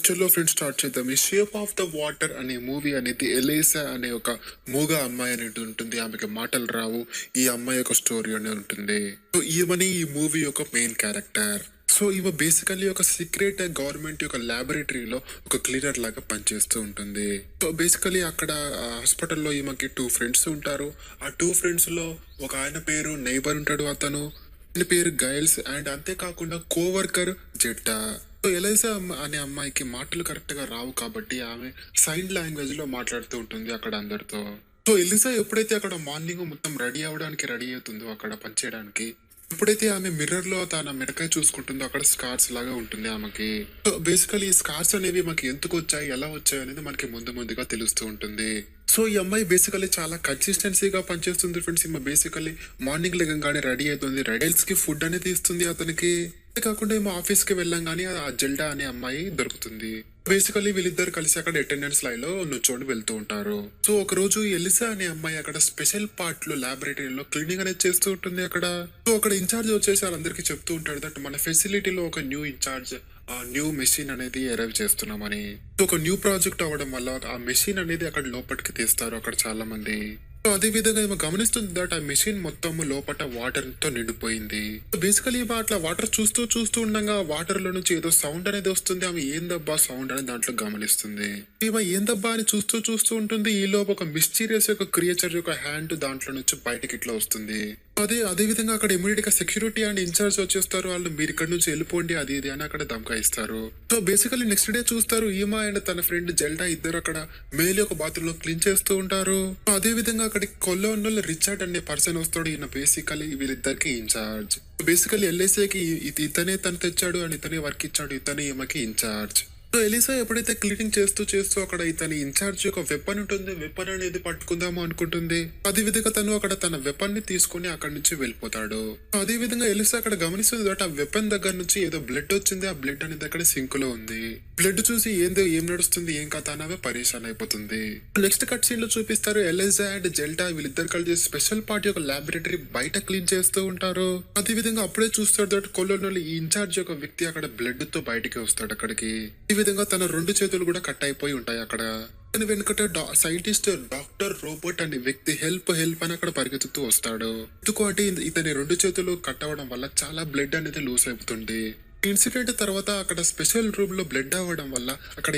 చలో friends start చేద్దాం. ఈ షేప్ ఆఫ్ ద వాటర్ అనే మూవీ అనేది ఎలీసా అనే ఒక మూగ అమ్మాయి అనేది ఉంటుంది. ఆమెకి మాటలు రావు. ఈ అమ్మాయి యొక్క స్టోరీ అనేది ఉంటుంది. సో ఈమెని ఈ మూవీ యొక్క మెయిన్ క్యారెక్టర్. సో ఈమె బేసికల్లీ ఒక సీక్రెట్ గవర్నమెంట్ యొక్క ల్యాబొరేటరీలో ఒక క్లీనర్ లాగా పనిచేస్తూ ఉంటుంది. సో బేసికలీ అక్కడ హాస్పిటల్లో ఈమెకి 2 ఫ్రెండ్స్ ఉంటారు. ఆ 2 ఫ్రెండ్స్ లో ఒక ఆయన పేరు నైబర్ ఉంటాడు. అతను పేరు గైల్స్ అండ్ అంతేకాకుండా కోవర్కర్ జెట్టా. సో ఎలైసా అనే అమ్మాయికి మాటలు కరెక్ట్ గా రావు కాబట్టి ఆమె సైన్ లాంగ్వేజ్ లో మాట్లాడుతూ ఉంటుంది అక్కడ అందరితో. సో ఎలిసా ఎప్పుడైతే అక్కడ మార్నింగ్ మొత్తం రెడీ అవడానికి రెడీ అవుతుందో అక్కడ పనిచేయడానికి, ఎప్పుడైతే ఆమె మిర్రర్ లో తన మెడకాయ చూసుకుంటుందో అక్కడ స్కార్స్ లాగా ఉంటుంది ఆమెకి. సో బేసికలీ ఈ స్కార్స్ అనేవి మనకి ఎందుకు వచ్చాయి, ఎలా వచ్చాయి అనేది మనకి ముందుగా తెలుస్తూ ఉంటుంది. సో ఈ అమ్మాయి బేసికలీ చాలా కన్సిస్టెన్సీగా పనిచేస్తుంది ఫ్రెండ్స్. ఈమె బేసికలీ మార్నింగ్ లెగంగానే రెడీ అవుతుంది, రెడీల్స్ కి ఫుడ్ అనేది ఇస్తుంది అతనికి. కాకుండా ఏమో ఆఫీస్ కి వెళ్ళంగానే ఆ జెల్డా అనే అమ్మాయి దొరుకుతుంది. బేసికలీ వీళ్ళిద్దరు కలిసి అక్కడ అటెండెన్స్ లైన్ లో నుంచోని వెళ్తూ ఉంటారు. సో ఒక రోజు ఎలిసా అనే అమ్మాయి అక్కడ స్పెషల్ పార్ట్ లో ల్యాబొరేటరీలో క్లీనింగ్ అనేది చేస్తూ ఉంటుంది అక్కడ. సో అక్కడ ఇన్ఛార్జ్ వచ్చేసి వాళ్ళందరికీ చెప్తూ ఉంటాడు దట్ మన ఫెసిలిటీలో ఒక న్యూ ఇన్ఛార్జ్ న్యూ మెషిన్ అనేది అరైవ్ చేస్తున్నామని. సో ఒక న్యూ ప్రాజెక్ట్ అవ్వడం వల్ల ఆ మెషిన్ అనేది అక్కడ లోపలికి తీస్తారు అక్కడ చాలా మంది. సో అదే విధంగా ఏమో గమనిస్తుంది దట్ ఆ మెషిన్ మొత్తం లోపల వాటర్ తో నిండిపోయింది. బేసికలీ అట్లా వాటర్ చూస్తూ ఉండగా వాటర్ లో నుంచి ఏదో సౌండ్ అనేది వస్తుంది. ఆమె ఏందబ్బా సౌండ్ అనేది దాంట్లో గమనిస్తుంది. ఈమె ఏందబ్బా అని చూస్తూ ఉంటుంది. ఈ లోపు ఒక మిస్టీరియస్ యొక్క క్రియేచర్ యొక్క హ్యాండ్ దాంట్లో నుంచి బయటకి ఇట్లా వస్తుంది. అదే విధంగా అక్కడ ఇమీడియట్ గా సెక్యూరిటీ అండ్ ఇన్ఛార్జ్ వచ్చేస్తారు. వాళ్ళు మీరు ఇక్కడ నుంచి వెళ్ళిపోండి అది ఇది అని అక్కడ ధమకాయిస్తారు. సో బేసికలీ నెక్స్ట్ డే చూస్తారు ఈమా అండ్ తన ఫ్రెండ్ జెల్డా ఇద్దరు అక్కడ మేల్ ఒక బాత్రూమ్ లో క్లీన్ చేస్తూ ఉంటారు. అదే విధంగా అక్కడికి కొల్లోన్లో రిచర్డ్ అనే పర్సన్ వస్తాడు. ఈయన బేసికలీ వీళ్ళిద్దరికి ఇన్ఛార్జ్. బేసికలీ ఎల్ఐసీకి ఇతనే తను తెచ్చాడు అండ్ ఇతనే వర్క్ ఇచ్చాడు, ఇతనే ఈమెకి ఇన్ఛార్జ్. సో ఎలిసా ఎప్పుడైతే క్లీనింగ్ చేస్తూ అక్కడ ఇతని ఇన్ఛార్జ్ యొక్క వెపన్ ఉంటుంది, వెపన్ అనేది పట్టుకుందాము అనుకుంటుంది. అదే విధంగా తను అక్కడ తన వెపన్ ని తీసుకుని అక్కడి నుంచి వెళ్ళిపోతాడు. అదే విధంగా ఎలిసా అక్కడ గమనిస్తుంది ఆ వెపన్ దగ్గర నుంచి ఏదో బ్లడ్ వచ్చింది. ఆ బ్లడ్ అనేది అక్కడ సింక్ లో ఉంది. బ్లడ్ చూసి ఏం నడుస్తుంది ఏం కథ అని పరేషాన్ అయిపోతుంది. నెక్స్ట్ కట్ సీన్ లో చూపిస్తారు ఎలిజా అండ్ జెల్డా వీళ్ళిద్దరు కలిసి స్పెషల్ పార్టీ యొక్క ల్యాబొరేటరీ బయట క్లీన్ చేస్తూ ఉంటారు. అదే విధంగా అప్పుడే చూస్తాడు దట్ కొల్లోనోళ్ళు ఈ ఇన్ఛార్జ్ యొక్క వ్యక్తి అక్కడ బ్లడ్ తో బయటికి వస్తాడు అక్కడికి. ఈ విధంగా తన 2 చేతులు కూడా కట్ అయిపోయి ఉంటాయి అక్కడ. వెనుకట సైంటిస్ట్ డాక్టర్ రోబోట్ అనే వ్యక్తి హెల్ప్ అని అక్కడ పరిగెత్తుతూ వస్తాడు. ఎందుకు అంటే ఇతని 2 చేతులు కట్ అవ్వడం వల్ల చాలా బ్లడ్ అనేది లూస్ అయిపోతుంది. ఇన్సిడెంట్ తర్వాత అక్కడ స్పెషల్ రూమ్ లో బ్లడ్ అవ్వడం వల్ల అక్కడ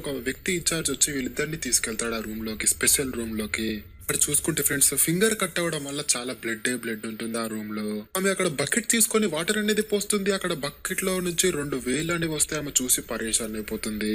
ఒక వ్యక్తి ఇన్ఛార్జ్ వచ్చి వీళ్ళిద్దరిని తీసుకెళ్తాడు ఆ రూమ్ లోకి, స్పెషల్ రూమ్ లోకి. అక్కడ చూసుకుంటే ఫ్రెండ్స్ ఫింగర్ కట్ అవ్వడం వల్ల చాలా బ్లడ్ ఉంటుంది ఆ రూమ్ లో. ఆమె అక్కడ బకెట్ తీసుకొని వాటర్ అనేది పోస్తుంది. అక్కడ బకెట్ లో నుంచి 2 వేలు అనేవి వస్తే ఆమె చూసి పరేషాన్ అయిపోతుంది.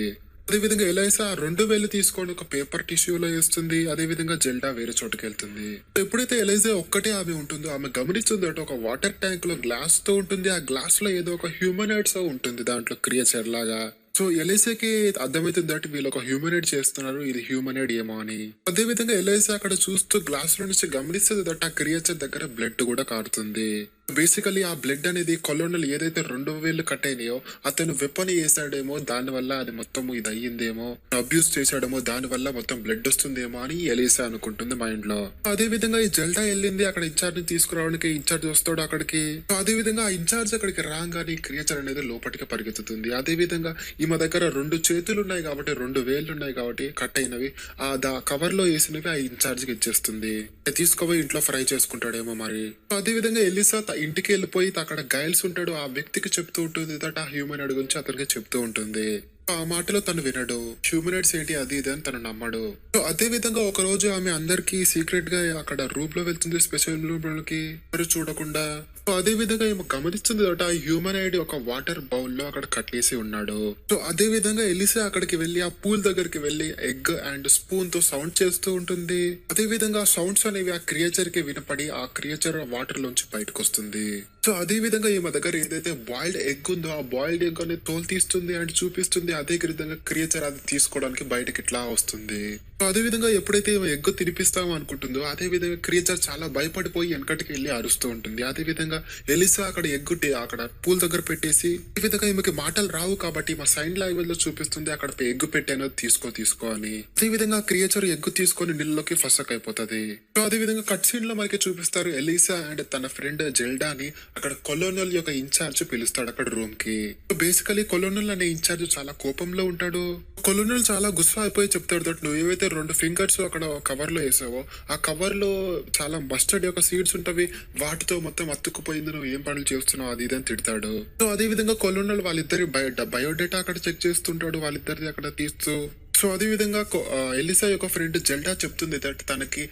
అదే విధంగా ఎలైసా 2 వేలు తీసుకొని ఒక పేపర్ టిష్యూలో వేస్తుంది. అదే విధంగా జెల్డా వేరే చోటుకి వెళ్తుంది. ఎప్పుడైతే ఎలైసా ఒక్కటే ఆమె ఉంటుందో ఆమె గమనిస్తుంది అంటే ఒక వాటర్ ట్యాంక్ లో గ్లాస్ తో ఉంటుంది. ఆ గ్లాస్ లో ఏదో ఒక హ్యూమనాయిడ్స్ ఉంటుంది దాంట్లో క్రియేచర్ లాగా. సో ఎలైసాకి అర్థమవుతుంది అంటే వీళ్ళు ఒక హ్యూమనైడ్ చేస్తున్నారు, ఇది హ్యూమనైడ్ ఏమో అని. అదే విధంగా ఎలైసా అక్కడ చూస్తూ గ్లాస్ లో నుంచి గమనిస్తుంది దట్ ఆ క్రియేచర్ దగ్గర బ్లడ్ కూడా కారుతుంది. బేసికలీ ఆ బ్లడ్ అనేది కొలోనల్ ఏదైతే 2 వేలు కట్ అయినాయో అతను వెపన్ వేసాడేమో, దాని వల్ల అది మొత్తం ఇది అయ్యిందేమో, అబ్యూస్ చేశాడేమో, దాని వల్ల మొత్తం బ్లడ్ వస్తుందేమో అని ఎలీసా అనుకుంటుంది మైండ్ లో. అదే విధంగా ఈ జెల్డా వెళ్ళింది అక్కడ ఇన్ఛార్జ్ ని తీసుకురావడానికి. ఇన్ఛార్జ్ వస్తాడు అక్కడికి. అదే విధంగా ఆ ఇన్ఛార్జ్ అక్కడికి రాగానే క్రియేచర్ అనేది లోపలికి పరిగెత్తుతుంది. అదే విధంగా ఈమె దగ్గర 2 చేతులు ఉన్నాయి కాబట్టి 2 వేలు ఉన్నాయి కాబట్టి కట్ అయినవి ఆ కవర్ లో వేసినవి ఆ ఇన్ఛార్జ్ కి ఇచ్చేస్తుంది. తీసుకుపోయి ఇంట్లో ఫ్రై చేసుకుంటాడేమో మరి. అదే విధంగా ఎలిసా ఇంటికి వెళ్ళిపోయి అక్కడ గైల్స్ ఉంటాడు, ఆ వ్యక్తికి చెప్తూ ఉంటుంది దట్ ఆ హ్యూమన్ గురించి అతనికి చెప్తూ ఉంటుంది. ఆ మాటలో తను వినడు. హ్యూమనైడ్స్ ఏంటి అది ఇది అని తను నమ్మడు. సో అదే విధంగా ఒక రోజు ఆమె అందరికి సీక్రెట్ గా అక్కడ రూమ్ లో వెళ్తుంది, స్పెషల్ రూమ్ లోకి ఎవరు చూడకుండా. సో అదే విధంగా ఏమో గమనిస్తుంది ఆ హ్యూమనైడ్ ఒక వాటర్ బౌల్ లో అక్కడ కట్టేసి ఉన్నాడు. సో అదే విధంగా ఎలిసా అక్కడికి వెళ్లి ఆ పూల్ దగ్గరికి వెళ్లి ఎగ్ అండ్ స్పూన్ తో సౌండ్ చేస్తూ ఉంటుంది. అదే విధంగా ఆ సౌండ్స్ అనేవి ఆ క్రియేచర్ కి వినపడి ఆ క్రియేచర్ వాటర్ లోంచి బయటకు వస్తుంది. సో అదే విధంగా ఈమె దగ్గర ఏదైతే బాయిల్డ్ ఎగ్ ఉందో ఆ బాయిల్డ్ ఎగ్ అనేది తోలు తీస్తుంది అండ్ చూపిస్తుంది. అదే విధంగా క్రియేచర్ అది తీసుకోవడానికి బయటకి ఇట్లా వస్తుంది. సో అదే విధంగా ఎప్పుడైతే ఎగ్ తినిపిస్తామో అనుకుంటుందో అదే విధంగా క్రియేచర్ చాలా భయపడిపోయి వెనకటికి వెళ్ళి అరుస్తూ ఉంటుంది. అదే విధంగా ఎలిసా అక్కడ అక్కడ పూల్ దగ్గర పెట్టేసి ఈ విధంగా ఈమెకి మాటలు రావు కాబట్టి మా సైన్ లాంగ్వేజ్ లో చూపిస్తుంది అక్కడ ఎగ్ పెట్టాను తీసుకో అని. అదే విధంగా క్రియేచర్ ఎగ్ తీసుకొని నీళ్ళలోకి ఫసక్ అయిపోతుంది. సో అదే విధంగా కట్ సీన్ లో మనకి చూపిస్తారు ఎలిసా అండ్ తన ఫ్రెండ్ జెల్డాని అక్కడ కొలోనల్ యొక్క ఇన్ఛార్జ్ పిలుస్తాడు అక్కడ రూమ్ కి. సో బేసికలీ కొలోనల్ అనే ఇన్ఛార్జ్ చాలా కోపంలో ఉంటాడు. కొలోనల్ చాలా గుస్సా అయిపోయి చెప్తాడు దట్ నువ్వు ఏవైతే 2 ఫింగర్స్ అక్కడ కవర్ లో వేసావో ఆ కవర్ లో చాలా మస్టర్డ్ యొక్క సీడ్స్ ఉంటవి, వాటితో మొత్తం అతుక్కుపోయింది, నువ్వు ఏం పనులు చేస్తున్నావు అది ఇది అని తిడతాడు. సో అదే విధంగా కొలోనల్ వాళ్ళిద్దరి బయోడేటా అక్కడ చెక్ చేస్తుంటాడు, వాళ్ళిద్దరిది అక్కడ తీస్తూ. సో అదే విధంగా ఎలిసా యొక్క ఫ్రెండ్ జెల్డా చెప్తుంది దట్ తనకి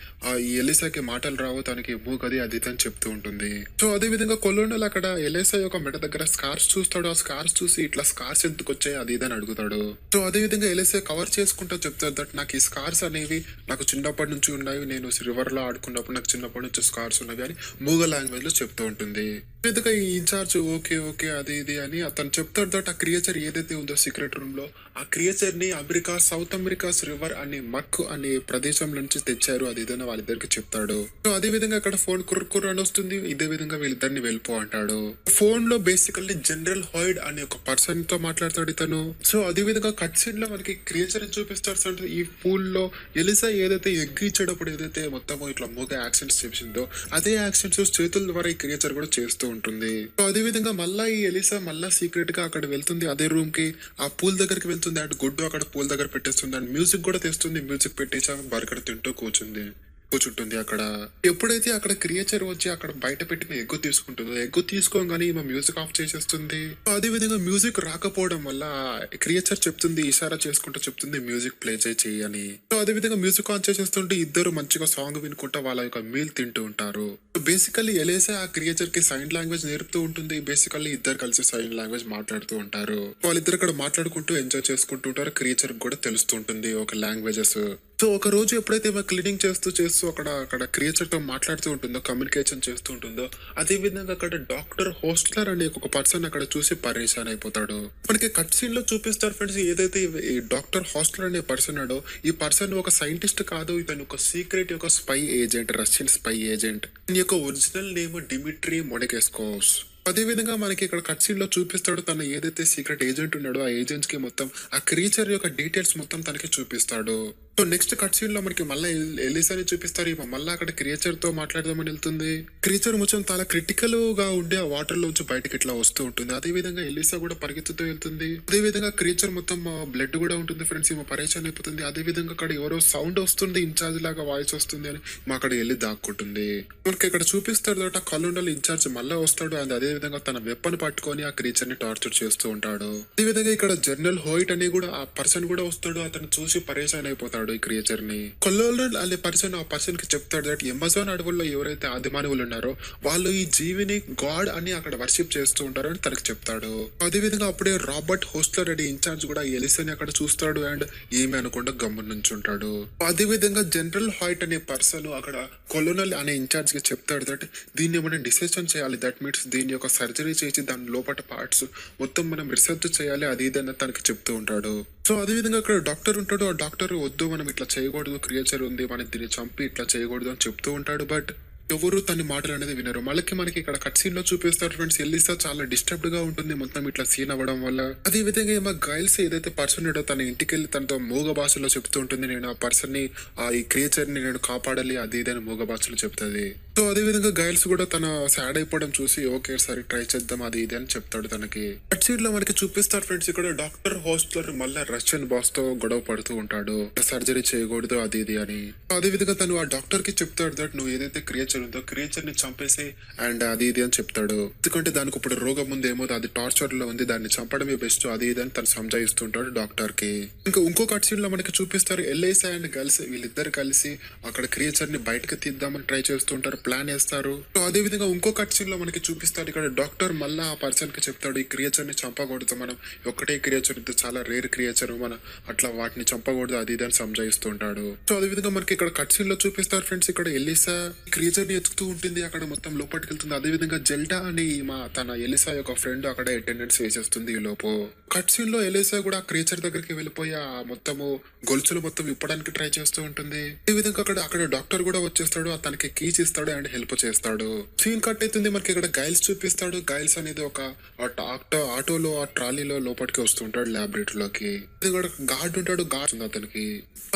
ఈ ఎలిసాకి మాటలు రావు, తనకి మూగది అది అని చెప్తూ ఉంటుంది. సో అదే విధంగా కొలోనల్ అక్కడ ఎలిసా యొక్క మెడ దగ్గర స్కార్స్ చూస్తాడు. ఆ స్కార్స్ చూసి ఇట్లా స్కార్స్ ఎందుకు వచ్చాయి అది ఇది అని అడుగుతాడు. సో అదే విధంగా ఎలిసా కవర్ చేసుకుంటూ చెప్తాడు దట్ నాకు ఈ స్కార్స్ అనేవి నాకు చిన్నప్పటి నుంచి ఉన్నాయి, నేను రివర్ లో ఆడుకున్నప్పుడు నాకు చిన్నప్పటి నుంచి స్కార్స్ ఉన్నవి అని మూగ లాంగ్వేజ్ లో చెప్తూ ఉంటుంది. విధంగా ఈ ఇన్ఛార్జ్ ఓకే ఓకే అది ఇది అని అతను చెప్తాడు దట్ ఆ క్రియేచర్ ఏదైతే ఉందో సీక్రెట్ రూమ్ లో ఆ క్రియేచర్ ని సౌత్ అమెరికాస్ రివర్ అనే మక్ అనే ప్రదేశం నుంచి తెచ్చారు అది ఇదని వాళ్ళిద్దరికి చెప్తాడు. సో అదే విధంగా అక్కడ ఫోన్ కుర్ర అని వస్తుంది. ఇదే విధంగా వీళ్ళిద్దరిని వెళ్ళిపో అంటాడు. ఫోన్ లో బేసికల్లీ జనరల్ హాయిడ్ అనే ఒక పర్సన్ తో మాట్లాడతాడు ఇతను. సో అదే విధంగా కట్ సీన్ లో మనకి క్రియేచర్ చూపిస్తాడు అంటే ఈ పూల్ లో ఎలిసా ఏదైతే ఎగ్ ఇచ్చేటప్పుడు ఏదైతే మొత్తం ఇట్లా మూగ యాక్సిడెంట్స్ చేసిందో అదే యాక్సిడెంట్స్ చేతుల ద్వారా ఈ క్రియేచర్ కూడా చేస్తూ ఉంటుంది. సో అదే విధంగా మళ్ళా ఈ ఎలిసా మళ్ళా సీక్రెట్ గా అక్కడ వెళ్తుంది అదే రూమ్ కి, ఆ పూల్ దగ్గరికి వెళ్తుంది. అటు గుడ్డు అక్కడ పూల్ దగ్గర పెట్టేస్తుంది అండ్ మ్యూజిక్ కూడా తెస్తుంది. మ్యూజిక్ పెట్టేసి బర్గర్ తింటూ కూర్చుంటుంది అక్కడ. ఎప్పుడైతే అక్కడ క్రియేచర్ వచ్చి అక్కడ బయట పెట్టిన ఎగ్గు తీసుకుంటుందో ఎగ్గు తీసుకోగానే ఈమె మ్యూజిక్ ఆఫ్ చేసేస్తుంది. అదే విధంగా మ్యూజిక్ రాకపోవడం వల్ల క్రియేచర్ చెప్తుంది, ఇషారా చేసుకుంటూ చెప్తుంది మ్యూజిక్ ప్లే చేయి అని. సో అదే విధంగా మ్యూజిక్ ఆన్ చేసేస్తుంటే ఇద్దరు మంచిగా సాంగ్ వినుకుంటా వాళ్ళ యొక్క మీల్ తింటూ ఉంటారు. బేసికల్లీ ఎలేసా ఆ క్రియేచర్ కి సైన్ లాంగ్వేజ్ నేర్పుతూ ఉంటుంది. బేసికల్లీ ఇద్దరు కలిసి సైన్ లాంగ్వేజ్ మాట్లాడుతూ ఉంటారు. వాళ్ళిద్దరు అక్కడ మాట్లాడుకుంటూ ఎంజాయ్ చేసుకుంటూ ఉంటారు. క్రియేచర్ కూడా తెలుస్తూ ఉంటుంది ఒక లాంగ్వేజెస్. సో ఒక రోజు ఎప్పుడైతే క్లీనింగ్ చేస్తూ అక్కడ క్రియేచర్ తో మాట్లాడుతూ ఉంటుందో, కమ్యూనికేషన్ చేస్తూ ఉంటుందో, అదే విధంగా అక్కడ డాక్టర్ హోస్ట్లర్ అనే ఒక పర్సన్ అక్కడ చూసి పరేషాన్ అయిపోతాడు. మనకి కట్ సీన్ లో చూపిస్తారు ఫ్రెండ్స్, ఏదైతే ఈ డాక్టర్ హోస్ట్లర్ అనే పర్సన్ అడో ఈ పర్సన్ ఒక సైంటిస్ట్ కాదు, ఇతను ఒక సీక్రెట్ ఒక spy agent, Russian spy agent. దీని యొక్క ఒరిజినల్ నేమ్ డిమిట్రీ మొడెకెస్కోవ్స్. అదే విధంగా మనకి ఇక్కడ కట్ సీన్ లో చూపిస్తాడు తన ఏదైతే సీక్రెట్ ఏజెంట్ ఉన్నాడో ఆ ఏజెంట్స్ కి మొత్తం ఆ క్రీచర్ యొక్క డీటెయిల్స్ మొత్తం తనకి చూపిస్తాడు. సో నెక్స్ట్ కట్ సీన్ లో మనకి మళ్ళీ ఎలిసాని చూపిస్తారు. మళ్ళీ అక్కడ క్రియేచర్ తో మాట్లాడదామని వెళ్తుంది. క్రియేచర్ మొత్తం చాలా క్రిటికల్ గా ఉండే ఆ వాటర్ లోంచి బయటకి ఇట్లా వస్తూ ఉంటుంది. అదే విధంగా ఎలిసా కూడా పరిగెత్తుతూ వెళ్తుంది. అదే విధంగా క్రియేచర్ మొత్తం బ్లడ్ కూడా ఉంటుంది ఫ్రెండ్స్, ఈమె పరేషాన్ అయిపోతుంది. అదే విధంగా అక్కడ ఎవరో సౌండ్ వస్తుంది, ఇన్ఛార్జ్ లాగా వాయిస్ వస్తుంది అని మా అక్కడ వెళ్ళి దాక్కుంటుంది. మనకి ఇక్కడ చూపిస్తాడు కల్లుండల్ ఇన్ఛార్జ్ మళ్ళీ వస్తాడు. అండ్ అదే విధంగా తన వెప్పని పట్టుకొని ఆ క్రియేచర్ ని టార్చర్ చేస్తూ ఉంటాడు. అదే విధంగా ఇక్కడ జనరల్ హోయిట్ అని కూడా ఆ పర్సన్ కూడా వస్తాడు. అతను చూసి పరేషాన్ అయిపోతాడు ఈ క్రియేచర్ ని. కొల్లోల్ అనే పర్సన్ ఆ పర్సన్ కి చెప్తాడు దట్ అమెజాన్ అడవుల్లో ఎవరైతే ఆదిమానవులు ఉన్నారో వాళ్ళు ఈ జీవిని గాడ్ అని అక్కడ వర్షిప్ చేస్తూ ఉంటారు అని తనకు చెప్తాడు. అదే విధంగా అప్పుడే రాబర్ట్ హోస్ట్లర్ అనే ఇన్ఛార్జ్ కూడా ఎలిసాని అక్కడ చూస్తాడు అండ్ ఏమి అనకుండా గమ్మున నుంచి ఉంటాడు. అదే విధంగా జనరల్ హాయిట్ అనే పర్సన్ అక్కడ కొలోనల్ అనే ఇన్ఛార్జ్ కి చెప్తాడు దట్ దీన్ని మనం డిసిషన్ చేయాలి, దట్ మీన్స్ దీని యొక్క సర్జరీ చేసి దాని లోపల పార్ట్స్ మొత్తం మనం రీసెర్చ్ చేయాలి అది ఇదని తనకి చెప్తూ ఉంటాడు. సో అదే విధంగా అక్కడ డాక్టర్ ఉంటాడు. ఆ డాక్టర్ వద్దు మనం ఇట్లా చేయకూడదు, క్రియేచర్ ఉంది మనం దీన్ని చంపి ఇట్లా చేయకూడదు అని చెప్తూ ఉంటాడు. బట్ ఎవరు తన మాటలు అనేది వినరు. మనకి ఇక్కడ కట్ సీన్ లో చూపిస్తారు ఫ్రెండ్స్, ఎలిసా చాలా డిస్టర్బ్డ్ గా ఉంటుంది మొత్తం ఇట్లా సీన్ అవ్వడం వల్ల. అదే విధంగా ఏమో గైల్స్ ఏదైతే పర్సన్ ఉండో తన ఇంటికి వెళ్ళి తనతో మూగ భాషలో చెప్తూ ఉంటుంది, నేను ఆ పర్సన్ ని ఈ క్రియేచర్ ని నేను కాపాడాలి అది ఇదని మూగ భాషలో చెప్తుంది. సో అదే విధంగా గైల్స్ కూడా తన సాడ్ అయిపోవడం చూసి ఓకే సరే ట్రై చేద్దాం అది ఇది అని చెప్తాడు తనకి. కట్ సీన్ లో మనకి చూపిస్తారు ఫ్రెండ్స్, ఇక్కడ డాక్టర్ హోస్ట్లర్ మళ్ళీ రష్యన్ బాస్ తో గొడవ పడుతూ ఉంటాడు, సర్జరీ చేయకూడదు అది ఇది అని. అదే విధంగా తను ఆ డాక్టర్ కి చెప్తాడు దట్ నువ్వు ఏదైతే క్రియేచర్ ఉందో క్రియేచర్ ని చంపేసి అండ్ అది ఇది అని చెప్తాడు. ఎందుకంటే దానికి ఇప్పుడు రోగం ఉంది ఏమో, అది టార్చర్ లో ఉంది, దాన్ని చంపడమే బెస్ట్ అది ఇది అని తను సంజాయిస్తుంటాడు డాక్టర్ కి. ఇంకో కట్ సీన్ లో మనకి చూపిస్తారు ఎల్ఐసా అండ్ గర్ల్స్ వీళ్ళిద్దరు కలిసి అక్కడ క్రియేచర్ ని బయటకు తీద్దామని ట్రై చేస్తుంటారు. ప్లాన్ వేస్తారు. సో అదే విధంగా ఇంకో కట్ సీన్ లో మనకి చూపిస్తాడు, ఇక్కడ డాక్టర్ మళ్ళా ఆ పర్సన్ కి చెప్తాడు ఈ క్రియేచర్ ని చంపకూడదు, మనం ఒకటే క్రియేచర్, ఇది చాలా రేర్ క్రియేచర్, మనం అట్లా వాటిని చంపకూడదు అది ఇది అని సంజాయిస్తూ ఉంటాడు. సో అదే విధంగా మనకి ఇక్కడ కట్ సీన్ లో చూపిస్తారు ఫ్రెండ్స్, ఇక్కడ ఎలిసా క్రియేచర్ ని ఎత్తుతూ ఉంటుంది, అక్కడ మొత్తం లోపలికి వెళ్తుంది. అదే విధంగా జెల్డా అని తన ఎలిసా యొక్క ఫ్రెండ్ అక్కడ అటెండెన్స్ వేసేస్తుంది. ఈ లోపు కట్ సీన్ లో ఎలిసా కూడా ఆ క్రియేచర్ దగ్గరికి వెళ్ళిపోయి ఆ మొత్తము గొలుసులు మొత్తం విప్పడానికి ట్రై చేస్తూ ఉంటుంది. ఈ విధంగా అక్కడ డాక్టర్ కూడా వచ్చేస్తాడు, తనకి కీస్ ఇస్తాడు అండ్ హెల్ప్ చేస్తాడు. సీన్ కట్ అవుతుంది, మనకి ఇక్కడ గైల్స్ చూపిస్తాడు. గైల్స్ అనేది ఒక ఆటోలో ఆ ట్రాలీలో లోపలికి వస్తుంటాడు ల్యాబొరేటరీలోకి. గార్డ్ ఉంటాడు, గార్డ్ ఉంది అతనికి.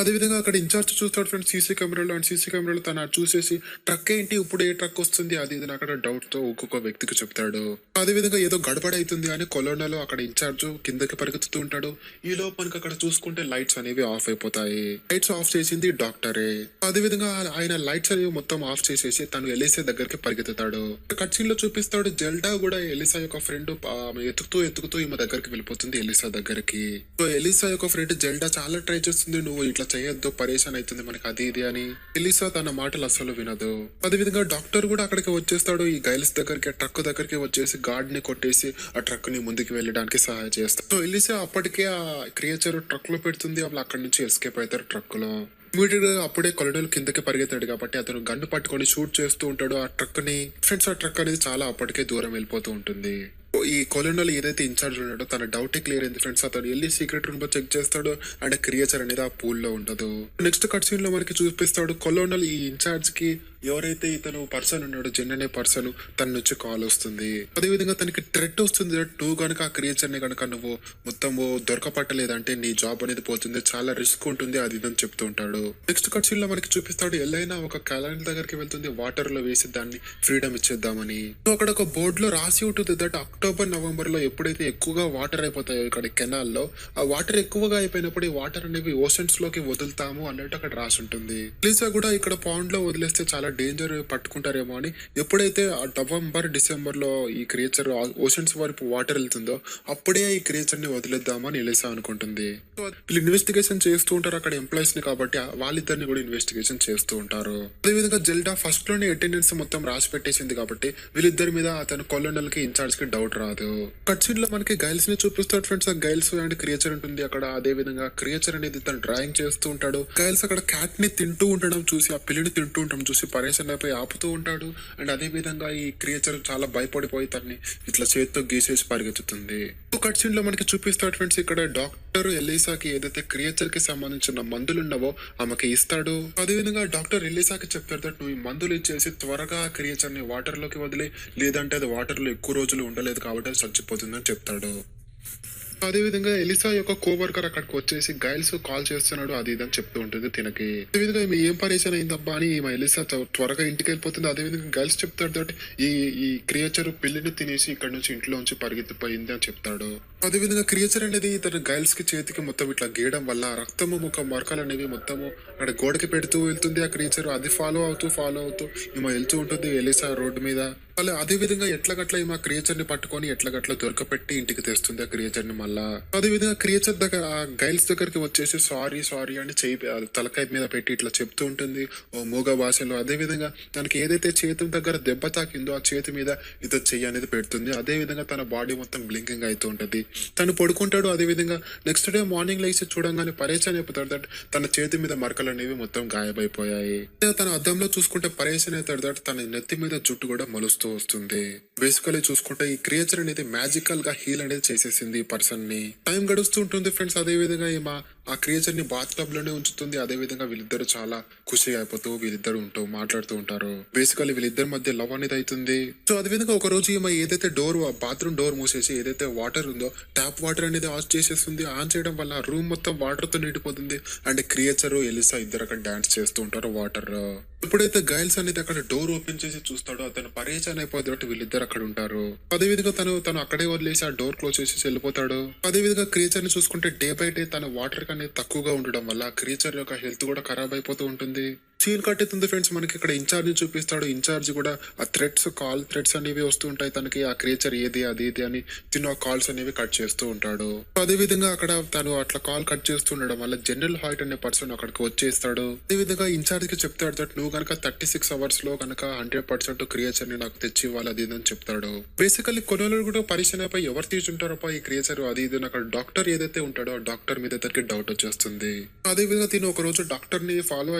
అదే విధంగా అక్కడ ఇన్ఛార్జ్ చూస్తాడు ఫ్రెండ్స్ సీసీ కెమెరాలో, అండ్ సీసీ కెమెరాలో తన చూసేసి ట్రక్ ఏంటి, ఇప్పుడు ఏ ట్రక్ వస్తుంది అది ఇది అక్కడ డౌట్ తో ఒక్కొక్క వ్యక్తికి చెప్తాడు. అదే విధంగా ఏదో గడబడ అవుతుంది అని కొలోనాలో అక్కడ ఇన్ఛార్జ్ కిందకి పరిగెత్తుతూ ఉంటాడు. ఈ లోపు మనకి అక్కడ చూసుకుంటే లైట్స్ అనేవి ఆఫ్ అయిపోతాయి. లైట్స్ ఆఫ్ చేసింది డాక్టరే. అదే విధంగా ఆయన లైట్స్ అనేవి మొత్తం ఆఫ్ చేసేసి తను ఎలిసా దగ్గరికి పరిగెత్తుతాడు. కట్ సీన్ లో చూపిస్తాడు జెల్డా కూడా ఎలిసా యొక్క ఫ్రెండ్ ఎత్తుకుతూ ఈమె దగ్గరికి వెళ్ళిపోతుంది ఎలిసా దగ్గరికి. సో ఎలిసా యొక్క ఫ్రెండ్ జెల్డా చాలా ట్రై చేస్తుంది, నువ్వు ఇట్లా చేయొద్దు, పరేషాన్ అవుతుంది మనకి అది ఇది అని. ఎలిసా తన మాటలు అసలు వినదు. అదే విధంగా డాక్టర్ కూడా అక్కడికి వచ్చేస్తాడు, ఈ గైల్స్ దగ్గరికి ట్రక్ దగ్గరికి వచ్చేసి గార్డ్ ని కొట్టేసి ఆ ట్రక్ ని ముందుకు వెళ్ళడానికి సహాయం చేస్తాడు. సో ఎలిసా అప్పటికే ఆ క్రియేచర్ ట్రక్ లో పెడుతుంది, వాళ్ళు అక్కడి నుంచి ఎస్కేప్ అవుతారు ట్రక్ లో. ఇమీడియట్ గా అప్పుడే కొలడోలు కిందకి పరిగెత్తాడు కాబట్టి అతను గన్ను పట్టుకొని షూట్ చేస్తూ ఉంటాడు ఆ ట్రక్ ని. ఫ్రెండ్స్ ఆ ట్రక్ అనేది చాలా అప్పటికే దూరం వెళ్ళిపోతూ ఉంటుంది. ఈ కొలోనల్ ఏదైతే ఇన్ఛార్జ్ ఉన్నాడో తన డౌట్ క్లియర్ అయింది ఫ్రెండ్స్, అతను వెళ్ళి సీక్రెట్ రూమ్ లో చెక్ చేస్తాడు అండ్ క్రియేచర్ అనేది ఆ పూల్ లో ఉండదు. నెక్స్ట్ కట్ సీన్ లో మనకి చూపిస్తాడు కొలోనల్ ఈ ఇన్ఛార్జ్ కి ఎవరైతే ఇతను పర్సన్ ఉన్నాడో జెన్ అనే పర్సన్ తన నుంచి కాల్ వస్తుంది. అదే విధంగా తనకి థ్రెట్ వస్తుంది, నువ్వు గనుక ఆ క్రియేచర్ ని గనుక నువ్వు మొత్తము దొరకపట్టలేదంటే నీ జాబ్ అనేది పోతుంది, చాలా రిస్క్ ఉంటుంది అది ఇదని చెప్తూ ఉంటాడు. నెక్స్ట్ కట్ సీన్ లో మనకి చూపిస్తాడు ఎల్లైనా ఒక క్యాలెండర్ దగ్గరికి వెళ్తుంది, వాటర్ లో వేసి దాన్ని ఫ్రీడమ్ ఇచ్చేద్దామని. సో అక్కడ ఒక బోర్డు లో రాసి ఉంటుంది దట్ అక్టోబర్ నవంబర్ లో ఎప్పుడైతే ఎక్కువగా వాటర్ అయిపోతాయో ఇక్కడ కెనాల్లో, ఆ వాటర్ ఎక్కువగా అయిపోయినప్పుడు ఈ వాటర్ అనేవి ఓషన్స్ లోకి వదులుతాము అన్నట్టు అక్కడ రాసి ఉంటుంది. ఎలిసా కూడా ఇక్కడ పాండ్ లో వదిలేస్తే చాలా డేంజర్ పట్టుకుంటారేమో అని, ఎప్పుడైతే ఆ నవంబర్ డిసెంబర్ లో ఈ క్రియేచర్ ఓషన్స్ వైపు వాటర్ వెళ్తుందో అప్పుడే ఈ క్రియేచర్ ని వదిలేద్దామని ఎలిసా అనుకుంటుంది. వీళ్ళు ఇన్వెస్టిగేషన్ చేస్తూ ఉంటారు అక్కడ ఎంప్లాయీస్ ని కాబట్టి వాళ్ళిద్దరిని కూడా ఇన్వెస్టిగేషన్ చేస్తూ ఉంటారు. అదేవిధంగా జెల్డా ఫస్ట్ లోనే అటెండెన్స్ మొత్తం రాసి పెట్టేసింది కాబట్టి వీళ్ళిద్దరి మీద అతను కొలోనల్ కి ఇన్ఛార్జ్ కి డౌట్ రాదు. కట్ సీన్ లో మనకి గైల్స్ ని చూపిస్తాడు ఫ్రెండ్స్, ఆ గైల్స్ అండ్ క్రియేచర్ ఉంటుంది అక్కడ. అదే విధంగా క్రియేచర్ అనేది తను డ్రాయింగ్ చేస్తూ ఉంటాడు. గైల్స్ అక్కడ క్యాట్ ని తింటూ ఉండడం చూసి, ఆ పిల్లిని తింటూ ఉండడం చూసి పరేషన్ అయిపోయి ఆపుతూ ఉంటాడు. అండ్ అదే విధంగా ఈ క్రియేచర్ చాలా భయపడిపోయి తన్ని ఇట్లా చేతితో గీసేసి పరిగెత్తుతుంది. కట్ సీన్ లో మనకి చూపిస్తాడు ఫ్రెండ్స్, ఇక్కడ డాక్టర్ ఎలిసాకి ఏదైతే క్రియేచర్ కి సంబంధించిన మందులు ఉన్నావో ఆమెకి ఇస్తాడు. అదే విధంగా డాక్టర్ ఎలిసాకి చెప్తాడు దట్ నువ్వు ఈ మందులు ఇచ్చేసి త్వరగా క్రియేచర్ ని వాటర్ లోకి వదిలే, లేదంటే అది వాటర్ లో ఎక్కువ రోజులు ఉండలేదు కాబట్టి అది చచ్చిపోతుందని చెప్తాడు. అదే విధంగా ఎలిసా యొక్క కోవర్కర్ అక్కడికి వచ్చేసి గైల్స్ కాల్ చేస్తున్నాడు అది ఇదని చెప్తూ ఉంటుంది తినకి. అదే విధంగా ఈమె ఏం పరేషన్ అయిందబ్బా అని ఈమె ఎలిసా త్వరగా ఇంటికి వెళ్ళిపోతుంది. అదే విధంగా గైల్స్ చెప్తాడు దట్ ఈ క్రియేచర్ పిల్లిని తినేసి ఇక్కడ నుంచి ఇంట్లో నుంచి పరిగెత్తిపోయింది అని చెప్తాడు. అదే విధంగా క్రియేచర్ అనేది తన గైల్స్ కి చేతికి మొత్తం ఇట్లా గీయడం వల్ల రక్తము ముఖ మరకలు అనేవి మొత్తము అక్కడ గోడకి పెడుతూ వెళ్తుంది ఆ క్రియేచర్. అది ఫాలో అవుతూ ఈమె వెళ్తూ ఉంటుంది ఎలిసా రోడ్డు మీద. అదే విధంగా ఎట్లగట్ల ఈమె క్రియేచర్ ని పట్టుకొని ఎట్లగట్ల దొరకపెట్టి ఇంటికి తెస్తుంది ఆ క్రియేచర్ ని మళ్ళా. అదే విధంగా క్రియేచర్ దగ్గర ఆ గైల్స్ దగ్గరికి వచ్చేసి సారీ అని తలకాయ మీద పెట్టి ఇట్లా చెప్తూ ఉంటుంది ఓ మూగ భాషలో. అదే విధంగా తనకి ఏదైతే చేతి దగ్గర దెబ్బ తాకిందో ఆ చేతి మీద ఇతను చెయ్యి అనేది పెడుతుంది. అదే విధంగా తన బాడీ మొత్తం బ్లింకింగ్ అవుతూ ఉంటది. తను పడుకుంటాడు. అదే విధంగా నెక్స్ట్ డే మార్నింగ్ లేచి చూడంగానే పరేషన్ అయిపోతాడు దట్ తన చేతి మీద మరకలు అనేవి మొత్తం గాయమైపోయాయి. తన అద్దంలో చూసుకుంటే పరేషన్ అవుతాడు దట్ తన నెత్తి మీద జుట్టు కూడా మొలుస్తూ వస్తుంది. బేసికలీ చూసుకుంటే ఈ క్రియేచర్ అనేది మ్యాజికల్ గా హీల్ అనేది చేసేసింది ఈ పర్సన్ ని. టైం గడుస్తూ ఉంటుంది ఫ్రెండ్స్. అదే విధంగా ఆ క్రియేచర్ ని బాత్ టబ్ లోనే ఉంచుతుంది. అదే విధంగా వీళ్ళిద్దరు చాలా ఖుషి అయిపోతూ వీళ్ళిద్దరు మాట్లాడుతూ ఉంటారు. బేసికలీ వీళ్ళిద్దరి మధ్య లవ్ అనేది అవుతుంది. సో అదే విధంగా ఒక రోజు ఏదైతే బాత్రూమ్ డోర్ మూసేసి ఏదైతే వాటర్ ఉందో ట్యాప్ వాటర్ అనేది ఆన్ చేసేస్తుంది. ఆన్ చేయడం వల్ల రూమ్ మొత్తం వాటర్ తో నిండిపోతుంది. అండ్ క్రియేచర్ ఎలిసా ఇద్దరు అక్కడ డాన్స్ చేస్తూ ఉంటారు వాటర్. ఎప్పుడైతే గైల్స్ అనేది అక్కడ డోర్ ఓపెన్ చేసి చూస్తాడో అతను పరేషాన్ అయిపోతాడు. వీళ్ళిద్దరు అక్కడ ఉంటారు. అదే విధంగా తను అక్కడే వదిలేసి ఆ డోర్ క్లోజ్ చేసి వెళ్ళిపోతాడు. అదే విధంగా క్రియేచర్ ని చూసుకుంటే డే బై డే తన వాటర్ అనేది తక్కువగా ఉండడం వల్ల క్రియేచర్ యొక్క హెల్త్ కూడా ఖరాబ్ అయిపోతూ ఉంటుంది. సీన్ కట్ అవుతుంది ఫ్రెండ్స్. మనకి ఇక్కడ ఇన్ఛార్జ్ చూపిస్తాడు. ఇన్ఛార్జ్ కూడా ఆ కాల్ థ్రెడ్స్ అనేవి వస్తూ ఉంటాయి తనకి. ఆ క్రియేచర్ ఏది అది ఇది అని తిను ఆ కాల్స్ అనేవి కట్ చేస్తూ ఉంటాడు. అదే విధంగా అక్కడ తను అట్లా కాల్ కట్ చేస్తూ ఉండడం వల్ల జనరల్ హాయిట్ అనే పర్సన్ అక్కడికి వచ్చేస్తాడు. అదే విధంగా ఇన్ఛార్జ్ కి చెప్తాడు దట్ నువ్వు కనుక 36 అవర్స్ లో కనుక 100% క్రియేచర్ ని నాకు తెచ్చి ఇవ్వాలి అది ఇది అని చెప్తాడు. బేసికల్లీ కొనోళ్ళు కూడా పరిశీలన పై ఎవరు తీసుంటారో ఈ క్రియేచర్ అది ఇది అని అక్కడ డాక్టర్ ఏదైతే ఉంటాడో ఆ డాక్టర్ మీద తనకి డౌట్ వచ్చేస్తుంది. అదే విధంగా తిను ఒక రోజు డాక్టర్ ని ఫాలో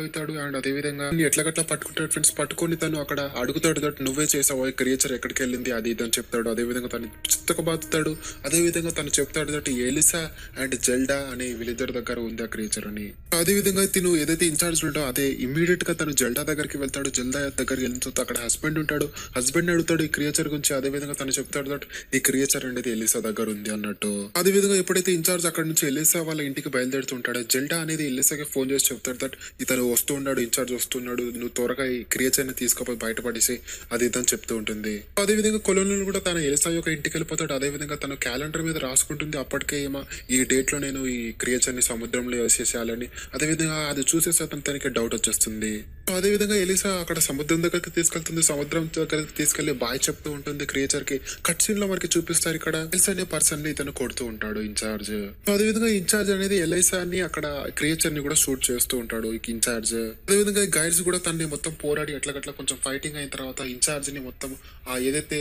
అవుతాడు అండ్ అదే విధంగా ఎట్లగట్లా పట్టుకుంటాడు ఫ్రెండ్స్. పట్టుకొని తను అక్కడ అడుగుతాడు దట్ నువ్వే చేసావు క్రియేచర్ ఎక్కడికి వెళ్ళింది అది ఇది అని చెప్తాడు. అదే విధంగా తను చిత్తకబాదుతాడు. అదే విధంగా తను చెప్తాడు దట్ ఎలిసా అండ్ జెల్డా అనే వీళ్ళిద్దరి దగ్గర ఉంది ఆ క్రియేచర్ అని. అదే విధంగా తిను ఏదైతే ఇన్ఛార్జ్ ఉంటాడో అదే ఇమీడియట్ గా తను జెల్డా దగ్గరికి వెళ్తాడు. జెల్డా దగ్గరికి వెళ్ళిన తర్వాత అక్కడ హస్బెండ్ ఉంటాడు. హస్బెండ్ అడుగుతాడు ఈ క్రియేచర్ గురించి. అదే విధంగా తను చెప్తాడు దట్ ఈ క్రియేచర్ అనేది ఎలిసా దగ్గర ఉంది అన్నట్టు. అదే విధంగా ఎప్పుడైతే ఇన్ఛార్జ్ అక్కడ నుంచి ఎలిసా వాళ్ళ ఇంటికి బయలుదేరుతుంటాడో జెల్డా అనేది ఎలిసాకి ఫోన్ చేసి చెప్తాడు దట్ ఇతను వస్తున్నాడు, ఇన్ఛార్జ్ వస్తున్నాడు, నువ్వు త్వరగా ఈ క్రియేచర్ ని తీసుకపోయి బయటపడేసి అది ఇదని చెప్తూ ఉంటుంది. అదే విధంగా కొలోనియల్ కూడా తన ఎలిసా యొక్క ఇంటికి వెళ్ళిపోతాడు. అదే విధంగా తను క్యాలెండర్ మీద రాసుకుంటుంది అప్పటికే ఏమో ఈ డేట్ లో నేను ఈ క్రియేచర్ ని సముద్రంలో వేసేసేయాలని. అదే విధంగా అది చూసేసి అతను తనకి డౌట్ వచ్చేస్తుంది. అదే విధంగా ఎలిసా అక్కడ సముద్రం దగ్గరికి తీసుకెళ్తుంది. సముద్రం దగ్గరికి తీసుకెళ్లి బాయ్ చెప్తూ ఉంటుంది క్రియేచర్ కి. కట్ సీన్ లో మనకి చూపిస్తారు ఇక్కడ ఎలిసా అనే పర్సన్ ని ఇతను కొడుతూ ఉంటాడు ఇన్ఛార్జ్. అదే విధంగా ఇన్ఛార్జ్ అనేది ఎలిసా ని అక్కడ క్రియేచర్ ని కూడా షూట్ చేస్తూ ఉంటాడు ఇన్ఛార్జ్. అదే విధంగా గైడ్స్ కూడా తనని మొత్తం పోరాడి ఎట్లగట్లా కొంచెం ఫైటింగ్ అయిన తర్వాత ఇన్ఛార్జ్ ని మొత్తం ఆ ఏదైతే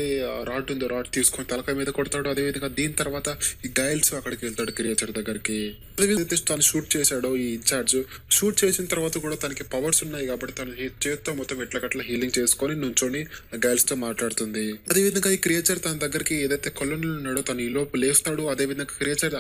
రాడ్ ఉందో రాడ్ తీసుకొని తలకాయ మీద కొడతాడు. అదే విధంగా దీని తర్వాత ఈ గైల్స్ అక్కడికి వెళ్తాడు క్రియేచర్ దగ్గరికి. అదే విధంగా తను షూట్ చేశాడో ఈ ఇన్ఛార్జ్ షూట్ చేసిన తర్వాత కూడా తనకి పవర్స్ ఉన్నాయి కాబట్టి తన చేతితో మొత్తం ఎట్లకట్లా హీలింగ్ చేసుకొని నుంచొని గైల్స్ తో మాట్లాడుతుంది. అదే విధంగా ఈ క్రియేచర్ తన దగ్గరికి ఏదైతే కొలోనియల్ ఉన్నాడో తను ఈ లోపు లేస్తాడు. అదే విధంగా క్రియేచర్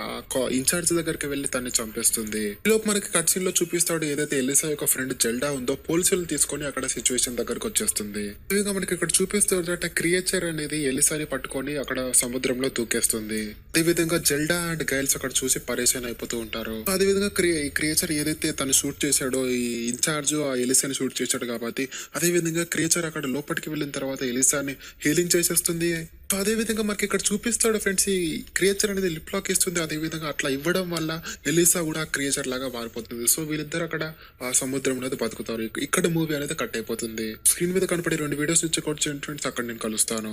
ఇన్ఛార్జ్ దగ్గరికి వెళ్లి తన్ని చంపేస్తుంది. ఈ లోపు మనకి కట్ సీన్ లో చూపిస్తాడు ఏదైతే ఎలిసా యొక్క ఫ్రెండ్ జెల్డా ఉందో పోలీసులు తీసుకొని అక్కడ సిచ్యువేషన్ దగ్గరకు వచ్చేస్తుంది. విధంగా మనకి ఇక్కడ చూపిస్తాడు క్రియేచర్ అనేది ఎలిసాని పట్టుకొని అక్కడ సముద్రంలో దూకేస్తుంది. అదే విధంగా జెల్డా అండ్ గైల్స్ అక్కడ చూసి పరేషాన్ అయిపోతూ ఉంటారు. అదే విధంగా ఈ క్రియేచర్ ఏదైతే తను షూట్ చేశాడో ఈ ఇన్ఛార్జ్ ఆ ఎలిసాని షూట్ చేశాడు కాబట్టి అదే విధంగా క్రియేచర్ అక్కడ లోపలికి వెళ్ళిన తర్వాత ఎలిసాని హీలింగ్ చేసేస్తుంది. అదే విధంగా మనకి ఇక్కడ చూపిస్తాడు ఫ్రెండ్స్ ఈ క్రియేచర్ అనేది లిప్ లాక్ ఇస్తుంది. అదే విధంగా అట్లా ఇవ్వడం వల్ల ఎలిసా కూడా క్రియేచర్ లాగా మారిపోతుంది. సో వీళ్ళిద్దరు అక్కడ ఆ సముద్రం అనేది బతుకుతారు. ఇక్కడ మూవీ అనేది కట్ అయిపోతుంది. స్క్రీన్ మీద కనపడే 2 వీడియోస్ నుంచి కొట్టి ఫ్రెండ్స్ అక్కడ నేను కలుస్తాను.